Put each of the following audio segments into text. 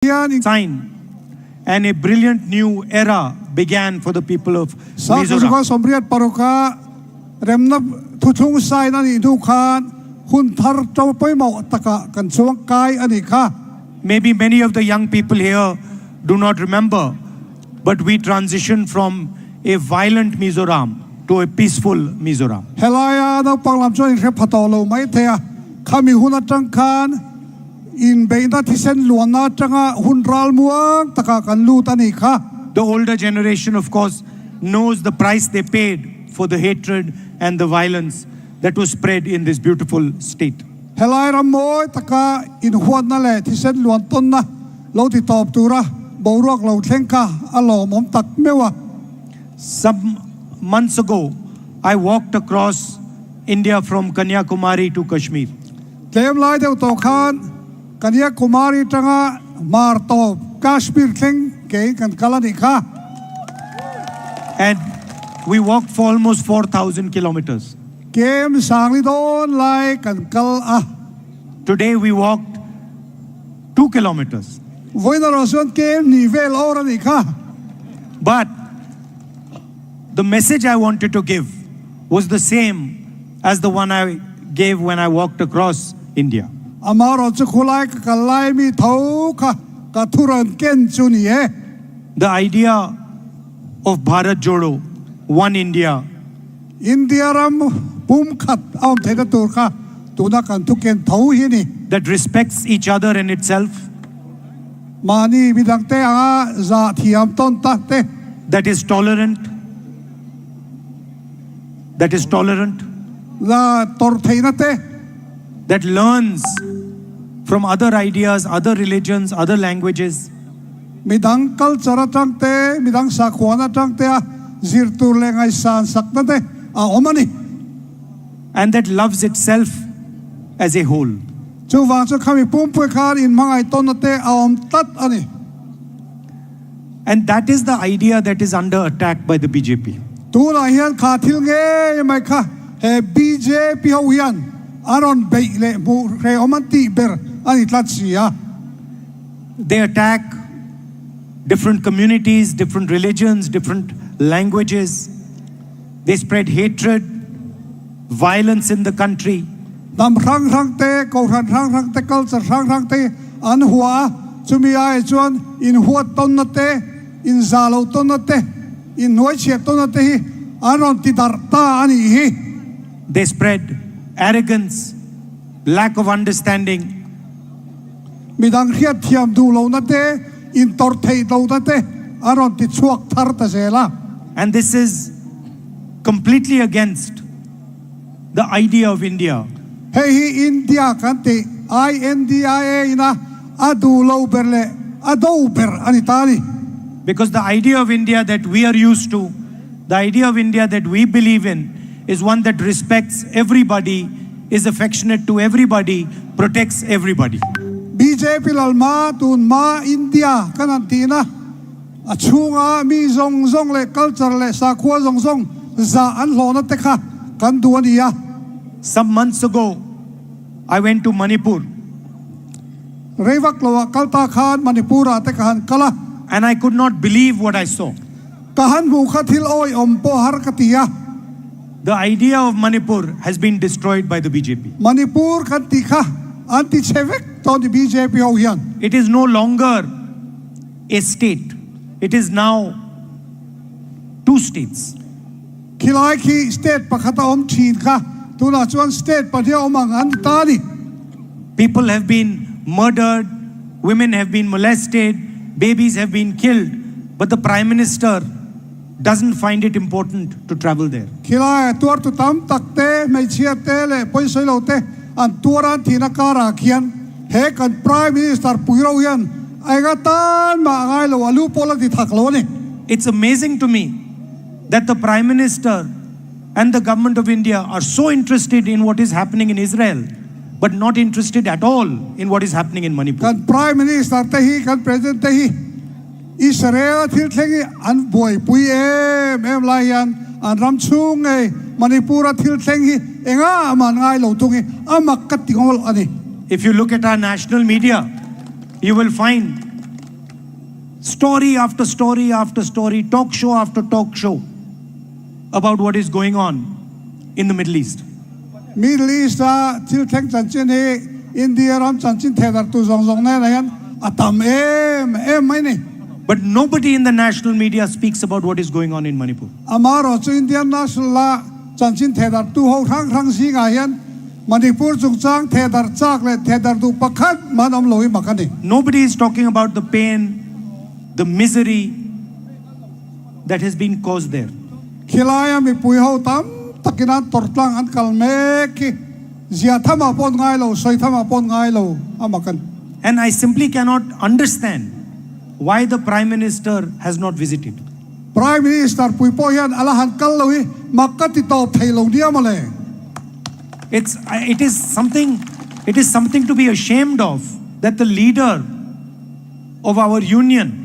sign, and a brilliant new era began for the people of Mizoram. Maybe many of the young people here do not remember, but we transitioned from a violent Mizoram to a peaceful Mizoram. The older generation, of course, knows the price they paid for the hatred and the violence that was spread in this beautiful state. Some months ago, I walked across India from Kanyakumari to Kashmir. And we walked for almost 4,000 kilometers. Today we walked 2 kilometers. But the message I wanted to give was the same as the one I gave when I walked across India. The idea of Bharat Jodo, one India, that respects each other and itself, that is tolerant, that learns from other ideas, other religions, other languages, and that loves itself as a whole. And that is the idea that is under attack by the BJP. They attack different communities, different religions, different languages. They spread hatred, violence in the country. They spread arrogance, lack of understanding. And this is completely against the idea of India. Because the idea of India that we are used to, the idea of India that we believe in, is one that respects everybody, is affectionate to everybody, protects everybody. BJP lalma tun ma India kanantina achunga mi zong le culture le sakwa zong za an lona teka kan duania. Some months ago, I went to Manipur. Revak lawa kalta khan Manipura tekahan kala. And I could not believe what I saw. Kahan mukhatil oy ompo harkatia. The idea of Manipur has been destroyed by the BJP. Manipur kantika anti-chevek to the BJP hoyan. It is no longer a state. It is now 2 states. Kilai ki state pakata om chin ka tuna chuan state pathia omang antani. People have been murdered, women have been molested, babies have been killed, but the Prime Minister doesn't find it important to travel there. Kilai tuar tu tam takte mai chiate le poisoi lote an tuaran thina kara khian he kan Prime Minister puiro yan aiga tan ma ngai lo alu pola di thaklo ni. It's amazing to me that the Prime Minister and the government of India are so interested in what is happening in Israel, but not interested at all in what is happening in Manipur. Kan Prime Minister tehi kan President tehi Israel thil thengi an boy pui em layan an ramchung e Manipura thil thengi enga man ngai lo tungi amak katingol ani. If you look at our national media, you will find story after story after story, talk show after talk show about what is going on in the Middle East. Middle East til theng chan chin he India ram chan chin thedar tu zong zong na yan atam mai ni. But nobody in the national media speaks about what is going on in Manipur. Amaro chu Indian national la chan chin thedar tu ho thang si nga yan Manipur chung chang thedar chak le thedar tu pakhat manam loi makani. Nobody is talking about the pain, the misery that has been caused there. Khilaya mi pui ho tam takinan tortlang an kalme ki zia thama pon ngai lo soi thama pon ngai lo amakan. And I simply cannot understand why the Prime Minister has not visited. Prime Minister pui po yan alahan kal lo hi makati to thei lo dia male. It is something to be ashamed of that the leader of our union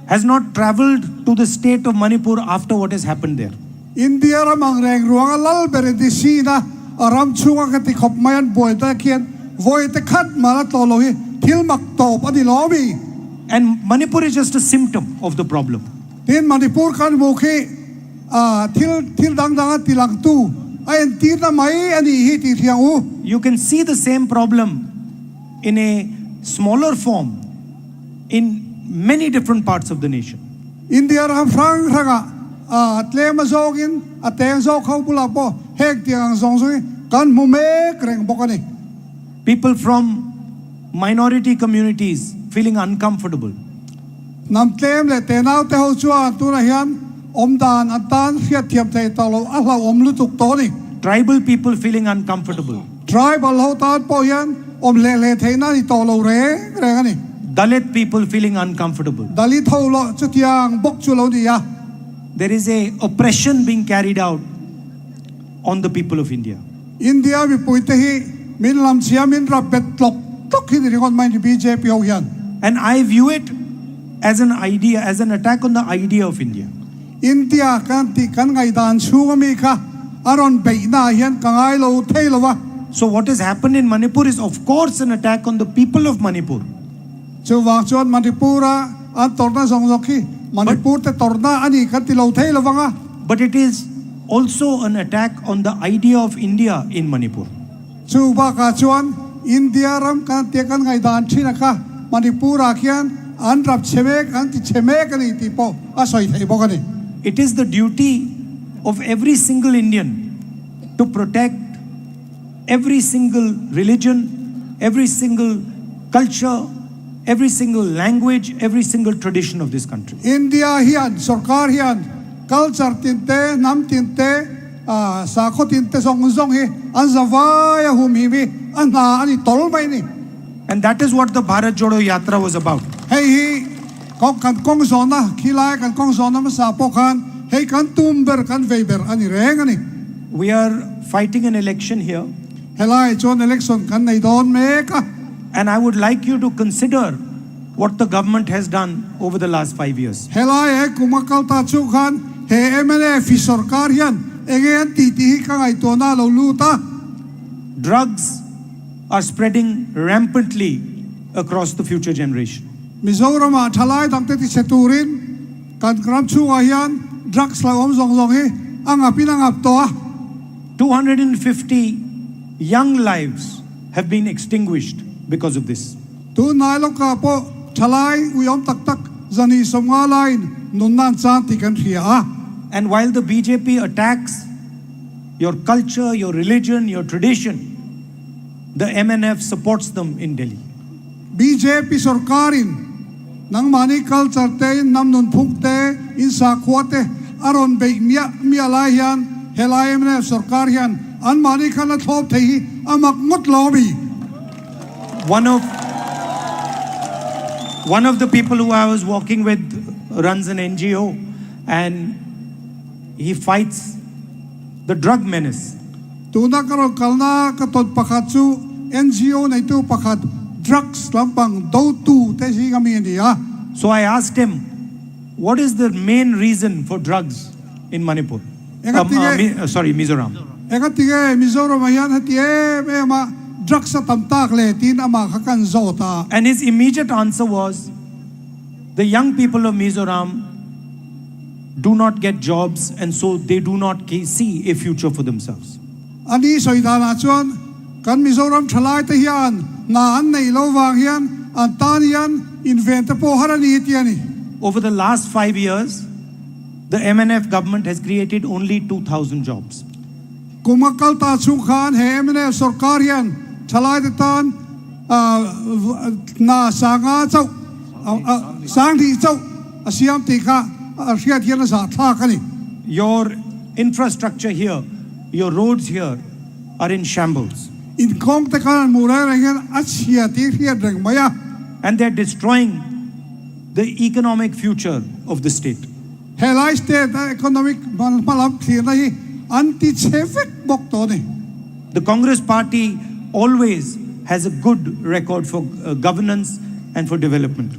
has not traveled to the state of Manipur after what has happened there. India ramang reng ruang lal bere di sina aram chunga kati khop mayan boy ta kian voy te khat mala to lo hi thil mak to pani lobi. And Manipur is just a symptom of the problem. Tin Manipur kan mukhi thil dang dang tilang tu ayen tir na mai ani hi ti thiang u. You can see the same problem in a smaller form in many different parts of the nation. India ram frang raga tle ma zogin ateng zo khau pula po hek tiang zong zui kan mu me kreng bokani. People from minority communities feeling uncomfortable. Nam tlem le tenau te ho chua tu na hian omdan atan hiat thiam thei to lo ala om lu tuk to ni. Tribal people feeling uncomfortable. Tribal ho tat po hian om le thei na ni to lo re ani. Dalit people feeling uncomfortable. Dalit ho lo chu tiang bok chu lo ni ya. There is a oppression being carried out on the people of India. India mi puite hi min lam sia min ra pet tlok tok hi ni kon mai ni BJP ho hian. And I view it as an idea, as an attack on the idea of India. India kan ti kan ngai dan chu mi kha aron be na hian kangai lo thei lo wa. So what has happened in Manipur is of course an attack on the people of Manipur. Chu wang chuan Manipura an torna zong zong ki Manipur te torna ani kan ti lo thei lo wanga. But it is also an attack on the idea of India in Manipur. Chu ba ka chuan India ram kan te kan ngai dan thina kha Manipura khian an rap chemek an ti chemek ani ti po asoi thei bokani. It is the duty of every single Indian to protect every single religion, every single culture, every single language, every single tradition of this country. India hian sarkar hian culture tinte nam tinte sakho tinte zong zong hi an zawaya hum hi mi an na ani tol mai ni. And that is what the Bharat Jodo Yatra was about. Hey hi kong kan kong zona khilai kan kong zona ma sa po kan hey kan tumber kan veiber ani reng ani. We are fighting an election here, Helai chon election kan nei don me ka. and I would like you to consider what the government has done over the last 5 years. Helai e kumakal ta chu khan he MNA fi sarkar hian egen ti ti hi ka ngai to na lo lu ta. Drugs are spreading rampantly across the future generation. Mizoram a thalai dang te ti seturin kan kram chu a hian drugs la om zong zong hi ang apin ang ap to a. 250 young lives have been extinguished because of this. Tu nai lo ka po thalai uyom tak tak zani somnga lain nun nan chan ti kan thia a. And while the BJP attacks your culture, your religion, your tradition, the MNF supports them in Delhi. BJP sarkarin nang mani culture te nam nun phuk te in sa khwate aron be mia lai hian helai MNF sarkar hian an mani khala thop thei amak ngot lobi. One of the people who I was walking with runs an NGO, and he fights the drug menace. Tuna karo kalna katot pakhat chu NGO nei tu pakhat drugs lampang do tu te si kami ni a. So I asked him, what is the main reason for drugs in Manipur? Mizoram. Ekatige Mizoram hian hatie me ma drugs sa tamtak le tin ama khakan zota. And his immediate answer was, The young people of Mizoram do not get jobs, and so they do not see a future for themselves. Ani soidana chuan kan Mizoram thalai te hian na an nei lo wang hian an tan hian invent po harani tiani. Over the last 5 years, the MNF government has created only 2,000 jobs. Kumakal ta chung khan he emne sarkar hian thalai te tan na sanga chau sang thi chau asiam ti kha asiat hian sa tha kani. Your infrastructure here, your roads here are in shambles. In kong te kan murai rangen achia ti hian reng maya. And they're destroying the economic future of the state. Helai state economic malam thir na hi anti chefek bok to ni. The Congress party always has a good record for governance and for development.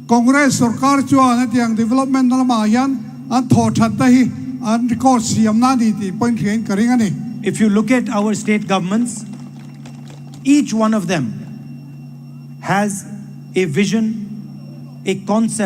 Congress sarkar chuan atiang development na ma hian an tho that ta hi an record siam na ni ti point hian karing ani. If you look at our state governments, each one of them has a vision, a concept